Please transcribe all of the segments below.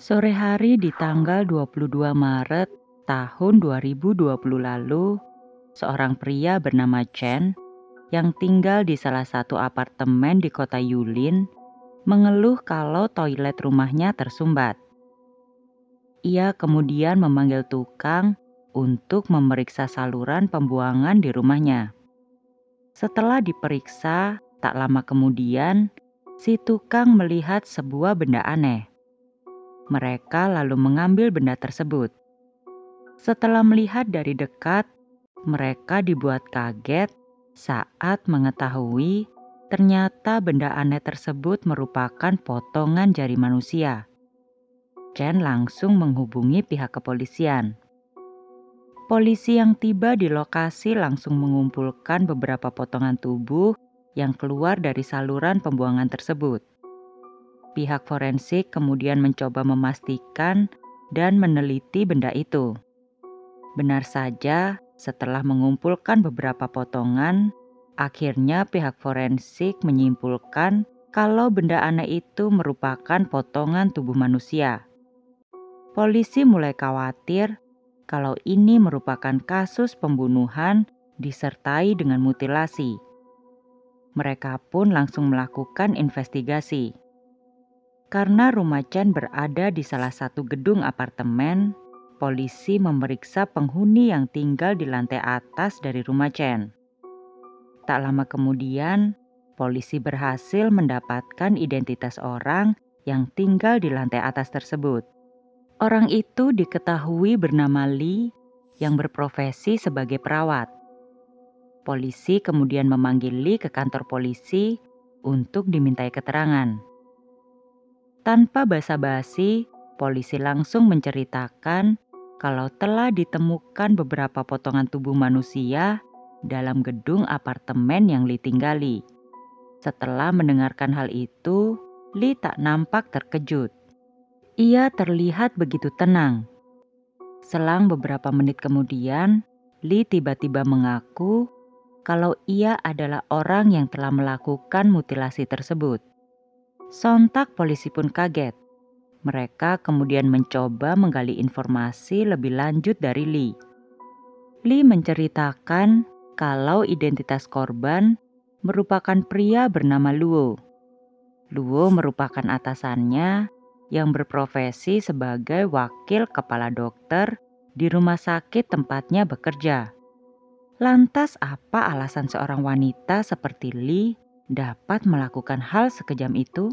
Sore hari di tanggal 22 Maret tahun 2020 lalu, seorang pria bernama Chen yang tinggal di salah satu apartemen di kota Yulin mengeluh kalau toilet rumahnya tersumbat. Ia kemudian memanggil tukang untuk memeriksa saluran pembuangan di rumahnya. Setelah diperiksa, tak lama kemudian, si tukang melihat sebuah benda aneh. Mereka lalu mengambil benda tersebut. Setelah melihat dari dekat, mereka dibuat kaget saat mengetahui ternyata benda aneh tersebut merupakan potongan jari manusia. Chen langsung menghubungi pihak kepolisian. Polisi yang tiba di lokasi langsung mengumpulkan beberapa potongan tubuh yang keluar dari saluran pembuangan tersebut. Pihak forensik kemudian mencoba memastikan dan meneliti benda itu. Benar saja, setelah mengumpulkan beberapa potongan, akhirnya pihak forensik menyimpulkan kalau benda aneh itu merupakan potongan tubuh manusia. Polisi mulai khawatir kalau ini merupakan kasus pembunuhan disertai dengan mutilasi. Mereka pun langsung melakukan investigasi. Karena rumah Chen berada di salah satu gedung apartemen, polisi memeriksa penghuni yang tinggal di lantai atas dari rumah Chen. Tak lama kemudian, polisi berhasil mendapatkan identitas orang yang tinggal di lantai atas tersebut. Orang itu diketahui bernama Li yang berprofesi sebagai perawat. Polisi kemudian memanggil Li ke kantor polisi untuk dimintai keterangan. Tanpa basa-basi, polisi langsung menceritakan kalau telah ditemukan beberapa potongan tubuh manusia dalam gedung apartemen yang Li tinggali. Setelah mendengarkan hal itu, Li tak nampak terkejut. Ia terlihat begitu tenang. Selang beberapa menit kemudian, Li tiba-tiba mengaku kalau ia adalah orang yang telah melakukan mutilasi tersebut. Sontak polisi pun kaget. Mereka kemudian mencoba menggali informasi lebih lanjut dari Li. Li menceritakan kalau identitas korban merupakan pria bernama Luo. Luo merupakan atasannya yang berprofesi sebagai wakil kepala dokter di rumah sakit tempatnya bekerja. Lantas apa alasan seorang wanita seperti Li dapat melakukan hal sekejam itu?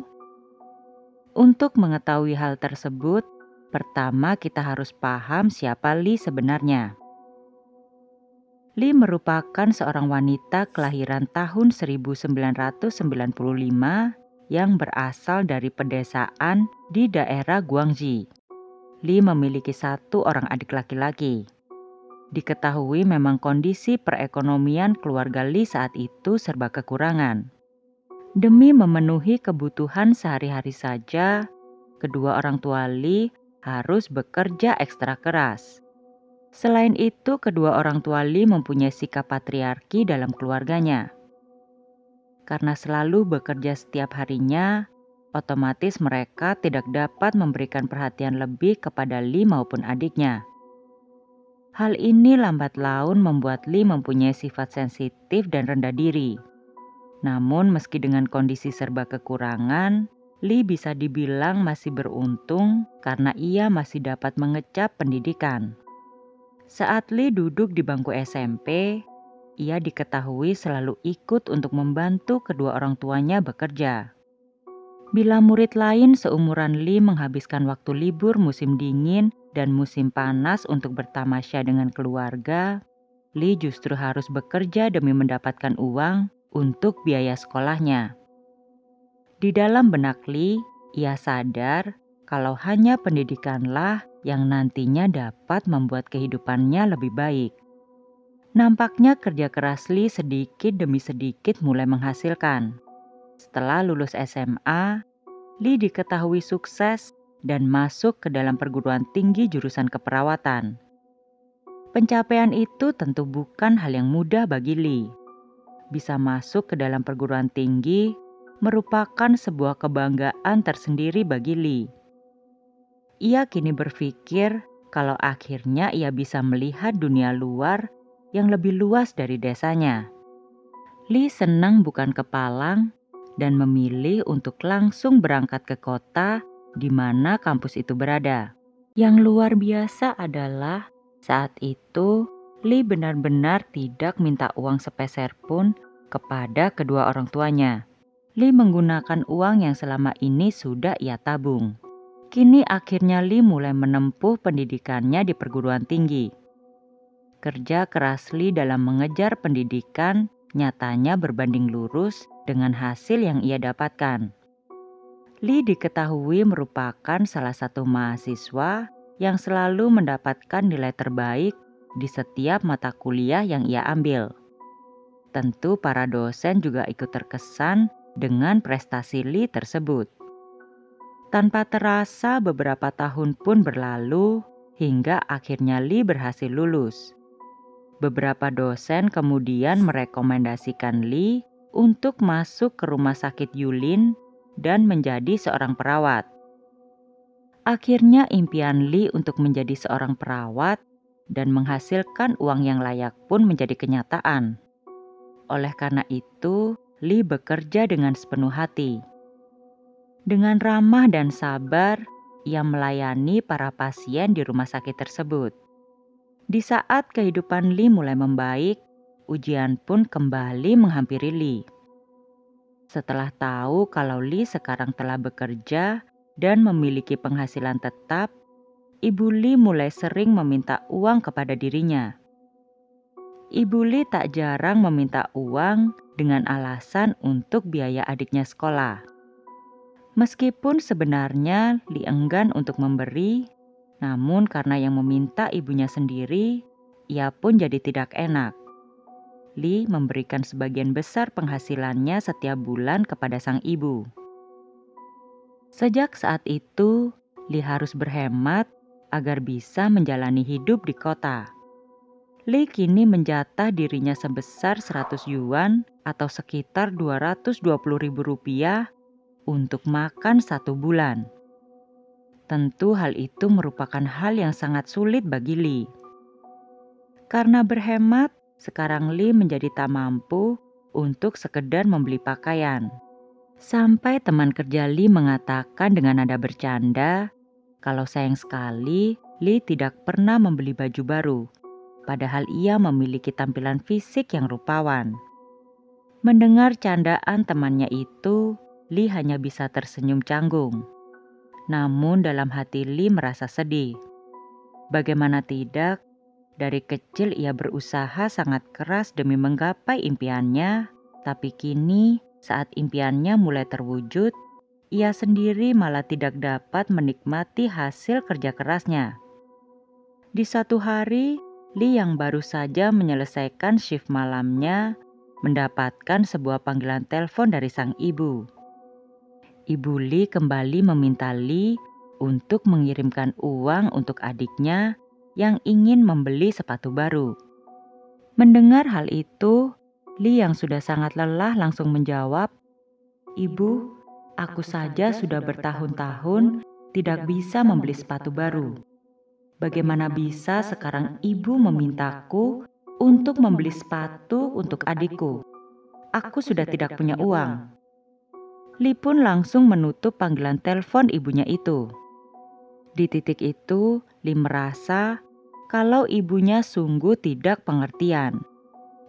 Untuk mengetahui hal tersebut, pertama kita harus paham siapa Li sebenarnya. Li merupakan seorang wanita kelahiran tahun 1995 yang berasal dari pedesaan di daerah Guangxi. Li memiliki satu orang adik laki-laki. Diketahui memang kondisi perekonomian keluarga Li saat itu serba kekurangan. Demi memenuhi kebutuhan sehari-hari saja, kedua orang tua Li harus bekerja ekstra keras. Selain itu, kedua orang tua Li mempunyai sikap patriarki dalam keluarganya. Karena selalu bekerja setiap harinya, otomatis mereka tidak dapat memberikan perhatian lebih kepada Li maupun adiknya. Hal ini lambat laun membuat Li mempunyai sifat sensitif dan rendah diri. Namun meski dengan kondisi serba kekurangan, Li bisa dibilang masih beruntung karena ia masih dapat mengecap pendidikan. Saat Li duduk di bangku SMP, ia diketahui selalu ikut untuk membantu kedua orang tuanya bekerja. Bila murid lain seumuran Li menghabiskan waktu libur musim dingin dan musim panas untuk bertamasya dengan keluarga, Li justru harus bekerja demi mendapatkan uang untuk biaya sekolahnya. Di dalam benak Li, ia sadar kalau hanya pendidikanlah yang nantinya dapat membuat kehidupannya lebih baik. Nampaknya kerja keras Li sedikit demi sedikit mulai menghasilkan. Setelah lulus SMA, Li diketahui sukses dan masuk ke dalam perguruan tinggi jurusan keperawatan. Pencapaian itu tentu bukan hal yang mudah bagi Li. Bisa masuk ke dalam perguruan tinggi merupakan sebuah kebanggaan tersendiri bagi Li. Ia kini berpikir kalau akhirnya ia bisa melihat dunia luar yang lebih luas dari desanya. Lee senang bukan kepalang dan memilih untuk langsung berangkat ke kota di mana kampus itu berada. Yang luar biasa adalah saat itu Lee benar-benar tidak minta uang sepeser pun kepada kedua orang tuanya. Lee menggunakan uang yang selama ini sudah ia tabung. Kini akhirnya Lee mulai menempuh pendidikannya di perguruan tinggi. Kerja keras Lee dalam mengejar pendidikan nyatanya berbanding lurus dengan hasil yang ia dapatkan. Lee diketahui merupakan salah satu mahasiswa yang selalu mendapatkan nilai terbaik di setiap mata kuliah yang ia ambil. Tentu para dosen juga ikut terkesan dengan prestasi Lee tersebut. Tanpa terasa beberapa tahun pun berlalu hingga akhirnya Lee berhasil lulus. Beberapa dosen kemudian merekomendasikan Lee untuk masuk ke rumah sakit Yulin dan menjadi seorang perawat. Akhirnya impian Lee untuk menjadi seorang perawat dan menghasilkan uang yang layak pun menjadi kenyataan. Oleh karena itu, Lee bekerja dengan sepenuh hati. Dengan ramah dan sabar, ia melayani para pasien di rumah sakit tersebut. Di saat kehidupan Lee mulai membaik, ujian pun kembali menghampiri Lee. Setelah tahu kalau Lee sekarang telah bekerja dan memiliki penghasilan tetap, Ibu Lee mulai sering meminta uang kepada dirinya. Ibu Lee tak jarang meminta uang dengan alasan untuk biaya adiknya sekolah. Meskipun sebenarnya Lee enggan untuk memberi, namun karena yang meminta ibunya sendiri, ia pun jadi tidak enak. Lee memberikan sebagian besar penghasilannya setiap bulan kepada sang ibu. Sejak saat itu, Lee harus berhemat agar bisa menjalani hidup di kota. Lee kini menjatah dirinya sebesar 100 yuan atau sekitar 220.000 rupiah untuk makan 1 bulan. Tentu hal itu merupakan hal yang sangat sulit bagi Lee. Karena berhemat, sekarang Lee menjadi tak mampu untuk sekedar membeli pakaian. Sampai teman kerja Lee mengatakan dengan nada bercanda, kalau sayang sekali Lee tidak pernah membeli baju baru, padahal ia memiliki tampilan fisik yang rupawan. Mendengar candaan temannya itu, Lee hanya bisa tersenyum canggung. Namun dalam hati Lee merasa sedih. Bagaimana tidak, dari kecil ia berusaha sangat keras demi menggapai impiannya, tapi kini saat impiannya mulai terwujud, ia sendiri malah tidak dapat menikmati hasil kerja kerasnya. Di suatu hari, Lee yang baru saja menyelesaikan shift malamnya mendapatkan sebuah panggilan telepon dari sang ibu. Ibu Lee kembali meminta Lee untuk mengirimkan uang untuk adiknya yang ingin membeli sepatu baru. Mendengar hal itu, Lee yang sudah sangat lelah langsung menjawab, "Ibu, aku saja sudah bertahun-tahun tidak bisa membeli sepatu baru. Bagaimana bisa sekarang ibu memintaku untuk membeli sepatu untuk adikku? Aku sudah tidak punya uang." Lee pun langsung menutup panggilan telepon ibunya itu. Di titik itu, Lee merasa kalau ibunya sungguh tidak pengertian.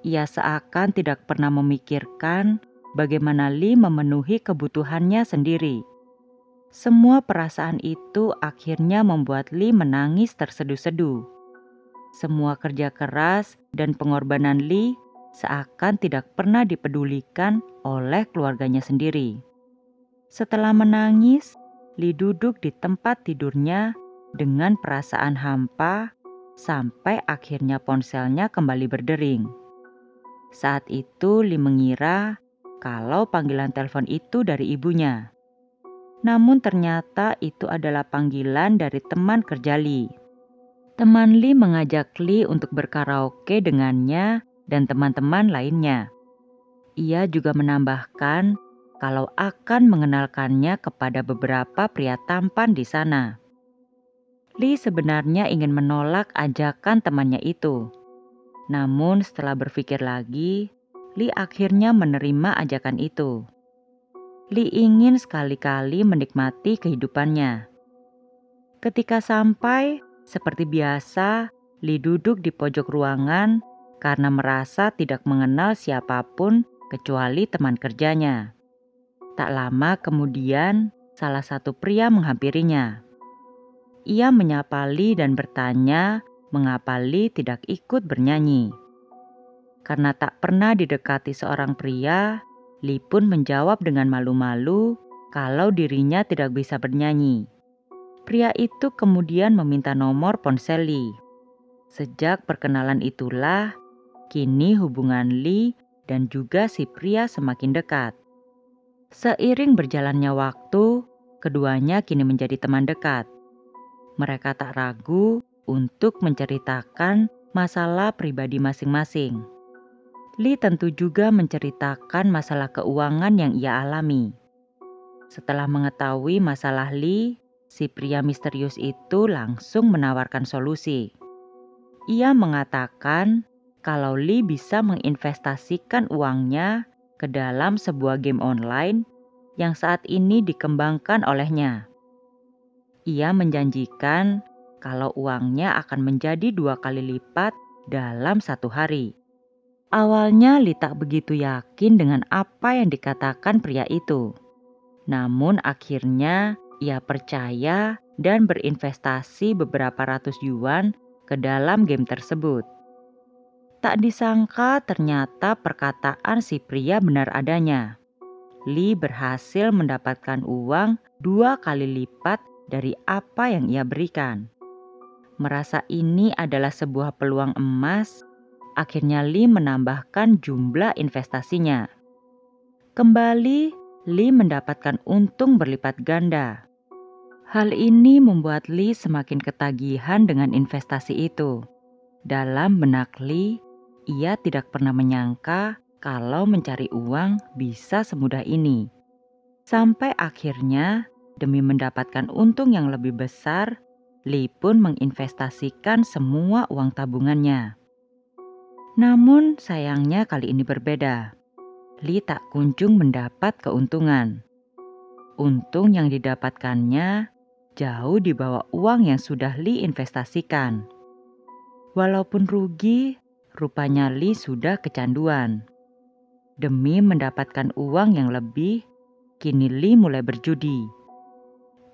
Ia seakan tidak pernah memikirkan bagaimana Lee memenuhi kebutuhannya sendiri. Semua perasaan itu akhirnya membuat Lee menangis terseduh-seduh. Semua kerja keras dan pengorbanan Lee seakan tidak pernah dipedulikan oleh keluarganya sendiri. Setelah menangis, Lee duduk di tempat tidurnya dengan perasaan hampa sampai akhirnya ponselnya kembali berdering. Saat itu Lee mengira kalau panggilan telepon itu dari ibunya. Namun ternyata itu adalah panggilan dari teman kerja Lee. Teman Lee mengajak Lee untuk berkaraoke dengannya dan teman-teman lainnya. Ia juga menambahkan kalau akan mengenalkannya kepada beberapa pria tampan di sana. Lee sebenarnya ingin menolak ajakan temannya itu. Namun setelah berpikir lagi, Lee akhirnya menerima ajakan itu. Lee ingin sekali-kali menikmati kehidupannya. Ketika sampai, seperti biasa, Lee duduk di pojok ruangan karena merasa tidak mengenal siapapun kecuali teman kerjanya. Tak lama kemudian, salah satu pria menghampirinya. Ia menyapa Lee dan bertanya mengapa Lee tidak ikut bernyanyi. Karena tak pernah didekati seorang pria, Lee pun menjawab dengan malu-malu kalau dirinya tidak bisa bernyanyi. Pria itu kemudian meminta nomor ponsel Lee. Sejak perkenalan itulah, kini hubungan Lee dan juga si pria semakin dekat. Seiring berjalannya waktu, keduanya kini menjadi teman dekat. Mereka tak ragu untuk menceritakan masalah pribadi masing-masing. Lee tentu juga menceritakan masalah keuangan yang ia alami. Setelah mengetahui masalah Lee, si pria misterius itu langsung menawarkan solusi. Ia mengatakan kalau Lee bisa menginvestasikan uangnya ke dalam sebuah game online yang saat ini dikembangkan olehnya. Ia menjanjikan kalau uangnya akan menjadi 2 kali lipat dalam 1 hari. Awalnya Lee tak begitu yakin dengan apa yang dikatakan pria itu. Namun akhirnya ia percaya dan berinvestasi beberapa ratus yuan ke dalam game tersebut. Tak disangka ternyata perkataan si pria benar adanya. Lee berhasil mendapatkan uang 2 kali lipat dari apa yang ia berikan. Merasa ini adalah sebuah peluang emas, akhirnya Lee menambahkan jumlah investasinya. Kembali, Lee mendapatkan untung berlipat ganda. Hal ini membuat Lee semakin ketagihan dengan investasi itu. Dalam benak Lee, ia tidak pernah menyangka kalau mencari uang bisa semudah ini. Sampai akhirnya, demi mendapatkan untung yang lebih besar, Lee pun menginvestasikan semua uang tabungannya. Namun sayangnya kali ini berbeda. Lee tak kunjung mendapat keuntungan. Untung yang didapatkannya jauh di bawah uang yang sudah Lee investasikan. Walaupun rugi, rupanya Lee sudah kecanduan. Demi mendapatkan uang yang lebih, kini Lee mulai berjudi.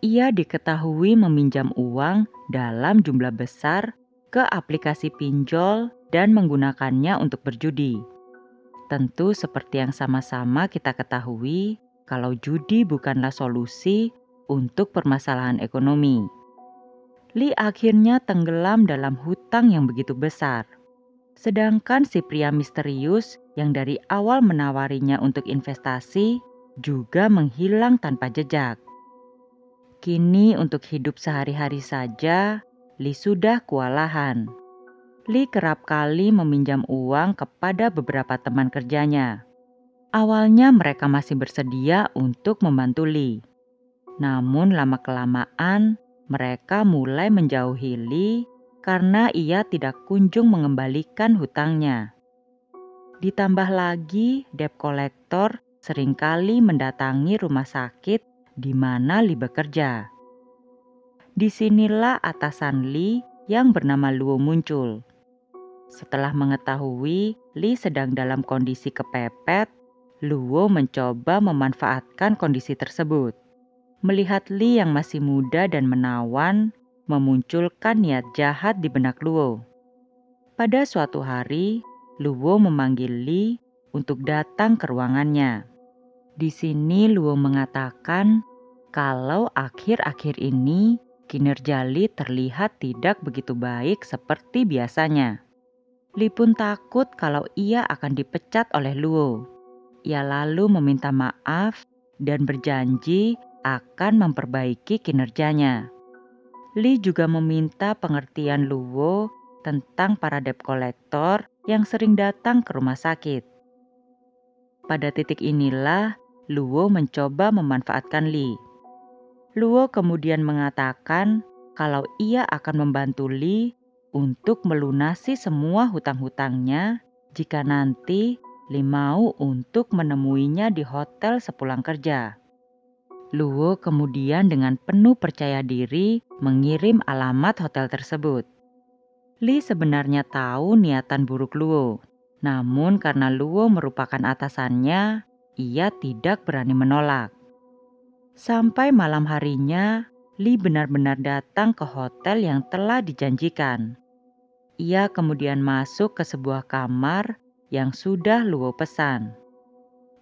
Ia diketahui meminjam uang dalam jumlah besar ke aplikasi pinjol dan menggunakannya untuk berjudi. Tentu seperti yang sama-sama kita ketahui, kalau judi bukanlah solusi untuk permasalahan ekonomi. Lee akhirnya tenggelam dalam hutang yang begitu besar. Sedangkan si pria misterius yang dari awal menawarinya untuk investasi juga menghilang tanpa jejak. Kini untuk hidup sehari-hari saja, Lee sudah kewalahan. Lee kerap kali meminjam uang kepada beberapa teman kerjanya. Awalnya mereka masih bersedia untuk membantu Lee. Namun lama-kelamaan mereka mulai menjauhi Lee karena ia tidak kunjung mengembalikan hutangnya. Ditambah lagi debt collector seringkali mendatangi rumah sakit di mana Lee bekerja. Disinilah atasan Lee yang bernama Luo muncul. Setelah mengetahui Lee sedang dalam kondisi kepepet, Luo mencoba memanfaatkan kondisi tersebut. Melihat Lee yang masih muda dan menawan, memunculkan niat jahat di benak Luo. Pada suatu hari, Luo memanggil Lee untuk datang ke ruangannya. Di sini Luo mengatakan kalau akhir-akhir ini kinerja Lee terlihat tidak begitu baik seperti biasanya. Lee pun takut kalau ia akan dipecat oleh Luo. Ia lalu meminta maaf dan berjanji akan memperbaiki kinerjanya. Lee juga meminta pengertian Luo tentang para debt collector yang sering datang ke rumah sakit. Pada titik inilah Luo mencoba memanfaatkan Lee. Luo kemudian mengatakan kalau ia akan membantu Lee untuk melunasi semua hutang-hutangnya jika nanti Lee mau untuk menemuinya di hotel sepulang kerja. Luo kemudian dengan penuh percaya diri mengirim alamat hotel tersebut. Lee sebenarnya tahu niatan buruk Luo, namun karena Luo merupakan atasannya, ia tidak berani menolak. Sampai malam harinya, Lee benar-benar datang ke hotel yang telah dijanjikan. Ia kemudian masuk ke sebuah kamar yang sudah Luo pesan.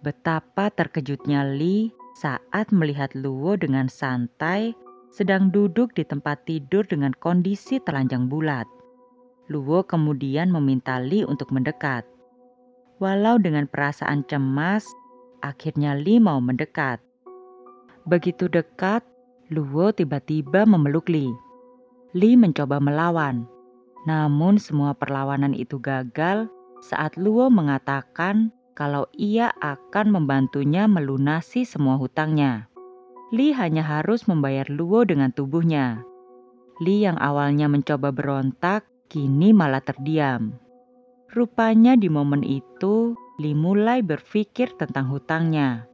Betapa terkejutnya Lee saat melihat Luo dengan santai sedang duduk di tempat tidur dengan kondisi telanjang bulat. Luo kemudian meminta Lee untuk mendekat. Walau dengan perasaan cemas, akhirnya Lee mau mendekat. Begitu dekat, Luo tiba-tiba memeluk Lee. Lee mencoba melawan, namun semua perlawanan itu gagal saat Luo mengatakan kalau ia akan membantunya melunasi semua hutangnya. Lee hanya harus membayar Luo dengan tubuhnya. Lee yang awalnya mencoba berontak, kini malah terdiam. Rupanya di momen itu, Lee mulai berpikir tentang hutangnya.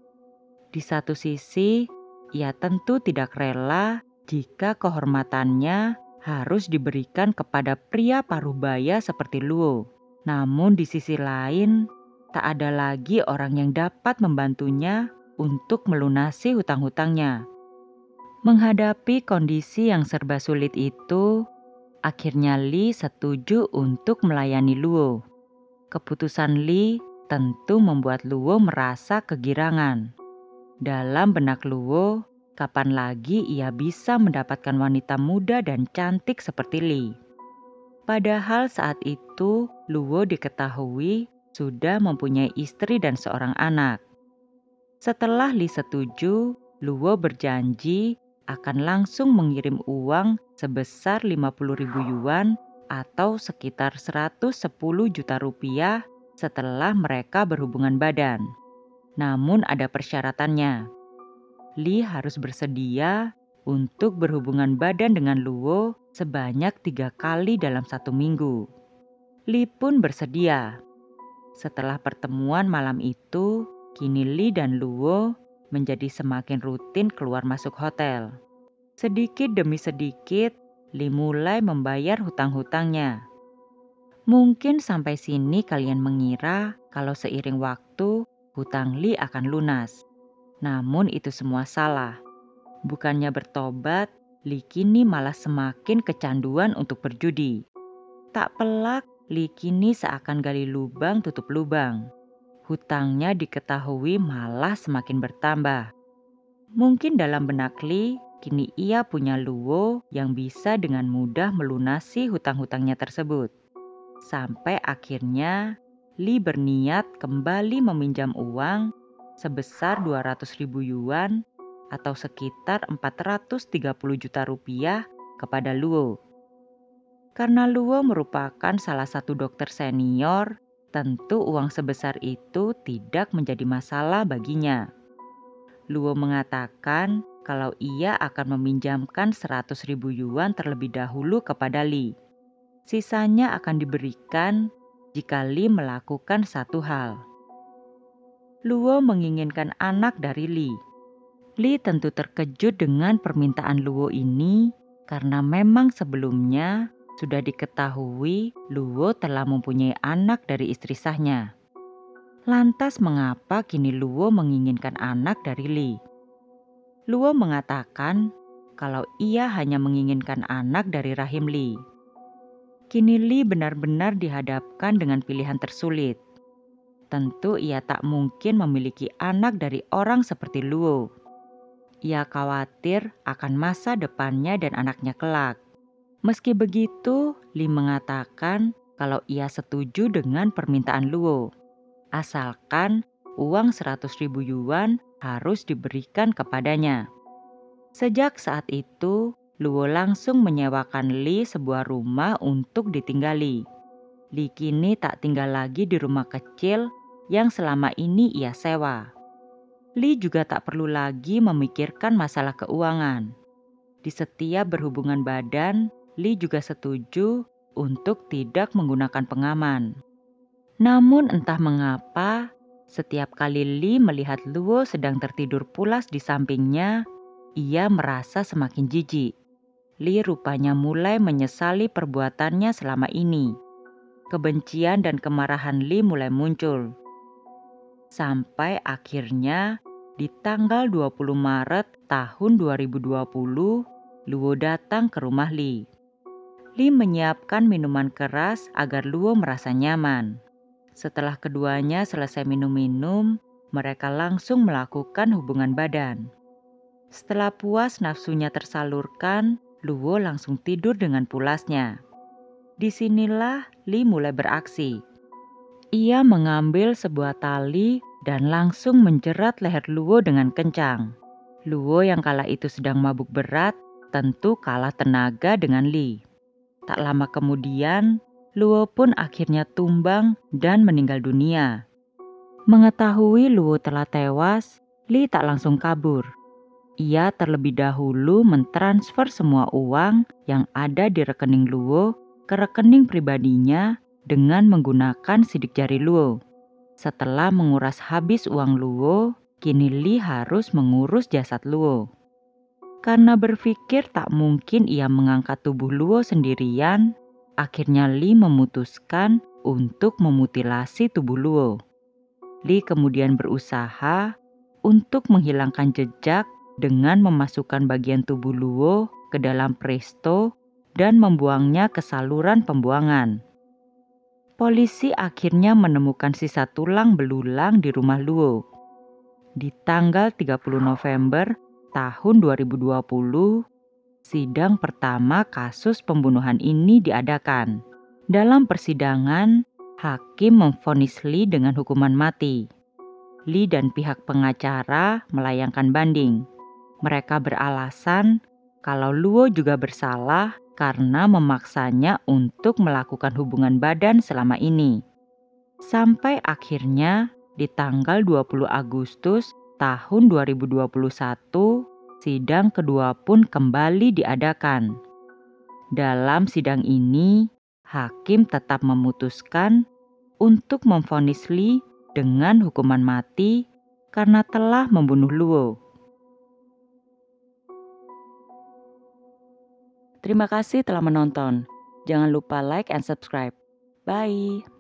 Di satu sisi, ia tentu tidak rela jika kehormatannya harus diberikan kepada pria parubaya seperti Luo. Namun di sisi lain, tak ada lagi orang yang dapat membantunya untuk melunasi hutang-hutangnya. Menghadapi kondisi yang serba sulit itu, akhirnya Lee setuju untuk melayani Luo. Keputusan Lee tentu membuat Luo merasa kegirangan. Dalam benak Luo, kapan lagi ia bisa mendapatkan wanita muda dan cantik seperti Lee? Padahal saat itu Luo diketahui sudah mempunyai istri dan seorang anak. Setelah Lee setuju, Luo berjanji akan langsung mengirim uang sebesar 50.000 yuan atau sekitar 110 juta rupiah setelah mereka berhubungan badan. Namun ada persyaratannya. Lee harus bersedia untuk berhubungan badan dengan Luo sebanyak 3 kali dalam 1 minggu. Lee pun bersedia. Setelah pertemuan malam itu, kini Lee dan Luo menjadi semakin rutin keluar masuk hotel. Sedikit demi sedikit, Lee mulai membayar hutang-hutangnya. Mungkin sampai sini kalian mengira kalau seiring waktu, hutang Lee akan lunas. Namun itu semua salah. Bukannya bertobat, Lee kini malah semakin kecanduan untuk berjudi. Tak pelak, Lee kini seakan gali lubang tutup lubang. Hutangnya diketahui malah semakin bertambah. Mungkin dalam benak Lee, kini ia punya Luo yang bisa dengan mudah melunasi hutang-hutangnya tersebut. Sampai akhirnya Lee berniat kembali meminjam uang sebesar 200.000 yuan atau sekitar 430 juta rupiah kepada Luo. Karena Luo merupakan salah satu dokter senior, tentu uang sebesar itu tidak menjadi masalah baginya. Luo mengatakan kalau ia akan meminjamkan 100.000 yuan terlebih dahulu kepada Lee. Sisanya akan diberikan jika Lee melakukan satu hal. Luo menginginkan anak dari Lee. Lee tentu terkejut dengan permintaan Luo ini karena memang sebelumnya sudah diketahui Luo telah mempunyai anak dari istri sahnya. Lantas mengapa kini Luo menginginkan anak dari Lee? Luo mengatakan kalau ia hanya menginginkan anak dari rahim Lee. Kini Lee benar-benar dihadapkan dengan pilihan tersulit. Tentu ia tak mungkin memiliki anak dari orang seperti Luo. Ia khawatir akan masa depannya dan anaknya kelak. Meski begitu, Lee mengatakan kalau ia setuju dengan permintaan Luo. Asalkan uang 100.000 yuan harus diberikan kepadanya. Sejak saat itu, Luo langsung menyewakan Lee sebuah rumah untuk ditinggali. Lee kini tak tinggal lagi di rumah kecil yang selama ini ia sewa. Lee juga tak perlu lagi memikirkan masalah keuangan. Di setiap berhubungan badan, Lee juga setuju untuk tidak menggunakan pengaman. Namun entah mengapa, setiap kali Lee melihat Luo sedang tertidur pulas di sampingnya, ia merasa semakin jijik. Lee rupanya mulai menyesali perbuatannya selama ini. Kebencian dan kemarahan Lee mulai muncul. Sampai akhirnya di tanggal 20 Maret tahun 2020, Luo datang ke rumah Lee. Lee menyiapkan minuman keras agar Luo merasa nyaman. Setelah keduanya selesai minum-minum, mereka langsung melakukan hubungan badan. Setelah puas nafsunya tersalurkan, Luo langsung tidur dengan pulasnya. Disinilah Lee mulai beraksi. Ia mengambil sebuah tali dan langsung menjerat leher Luo dengan kencang. Luo yang kala itu sedang mabuk berat tentu kalah tenaga dengan Lee. Tak lama kemudian, Luo pun akhirnya tumbang dan meninggal dunia. Mengetahui Luo telah tewas, Lee tak langsung kabur. Ia terlebih dahulu mentransfer semua uang yang ada di rekening Luo ke rekening pribadinya dengan menggunakan sidik jari Luo. Setelah menguras habis uang Luo, kini Lee harus mengurus jasad Luo. Karena berpikir tak mungkin ia mengangkat tubuh Luo sendirian, akhirnya Lee memutuskan untuk memutilasi tubuh Luo. Lee kemudian berusaha untuk menghilangkan jejak dengan memasukkan bagian tubuh Luo ke dalam presto dan membuangnya ke saluran pembuangan. Polisi akhirnya menemukan sisa tulang belulang di rumah Luo. Di tanggal 30 November tahun 2020, sidang pertama kasus pembunuhan ini diadakan. Dalam persidangan, hakim memvonis Lee dengan hukuman mati. Lee dan pihak pengacara melayangkan banding. Mereka beralasan kalau Luo juga bersalah karena memaksanya untuk melakukan hubungan badan selama ini. Sampai akhirnya di tanggal 20 Agustus tahun 2021, sidang kedua pun kembali diadakan. Dalam sidang ini, hakim tetap memutuskan untuk memvonis Lee dengan hukuman mati karena telah membunuh Luo. Terima kasih telah menonton. Jangan lupa like and subscribe. Bye.